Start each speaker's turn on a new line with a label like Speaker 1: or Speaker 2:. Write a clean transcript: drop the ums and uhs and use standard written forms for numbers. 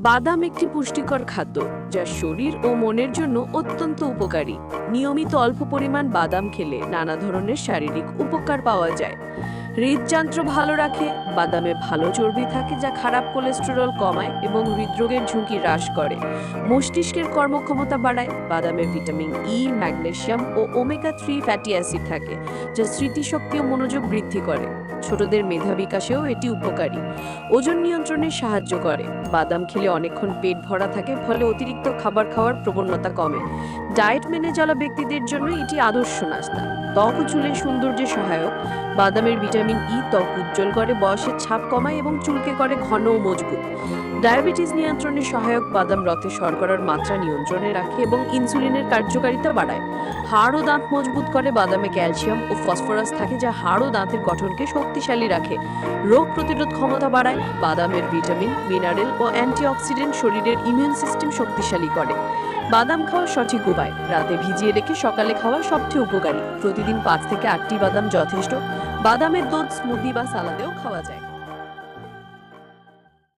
Speaker 1: বাদাম একটি পুষ্টিকর খাদ্য যা শরীর ও মনের জন্য অত্যন্ত উপকারী। নিয়মিত অল্প পরিমাণ বাদাম খেলে নানা ধরনের শারীরিক উপকার পাওয়া যায়। হৃদযন্ত্র ভালো রাখে। বাদামে ভালো চর্বি থাকে যা খারাপ কোলেস্টেরল কমায় এবং হৃদরোগের ঝুঁকি হ্রাস করে। মস্তিষ্কের কর্মক্ষমতা বাড়ায়। বাদামে ভিটামিন ই, ম্যাগনেসিয়াম ও ওমেগা 3 ফ্যাটি অ্যাসিড থাকে যা স্মৃতিশক্তি ও মনোযোগ বৃদ্ধি করে। ছোটদের মেধা বিকাশেও এটি উপকারী। ওজন নিয়ন্ত্রণে সাহায্য করে। বাদাম খেলে অনেকক্ষণ পেট ভরা থাকে, ফলে অতিরিক্ত খাবার খাওয়ার প্রবণতা কমে। ডায়েট মেনে চলা ব্যক্তিদের জন্য এটি আদর্শ নাস্তা। ত্বক ও চুলের সৌন্দর্যে সহায়ক। বাদামের ভিটামিন ই ত্বক উজ্জ্বল করে, বয়সের ছাপ কমায় এবং চুলকে করে ঘন ও মজবুত। ডায়াবেটিস নিয়ন্ত্রণে সহায়ক। বাদাম রক্তে শর্করার মাত্রা নিয়ন্ত্রণে রাখে এবং ইনসুলিনের কার্যকারিতা বাড়ায়। হাড় ও দাঁত মজবুত করে। বাদামে ক্যালসিয়াম ও ফসফরাস থাকে যা হাড় ও দাঁতের গঠনকে শক্তিশালী রাখে। রোগ প্রতিরোধ ক্ষমতা বাড়ায়। বাদামের ভিটামিন, মিনারেল ও অ্যান্টিঅক্সিডেন্ট শরীরের ইমিউন সিস্টেম শক্তিশালী করে। বাদাম খাওয়ার সঠিক উপায়: রাতে ভিজিয়ে রেখে সকালে খাওয়া সবচেয়ে উপকারী। প্রতিদিন 5 থেকে 8টি বাদাম যথেষ্ট। বাদামের দুধ, স্মুদি বা সালাদেও খাওয়া যায়।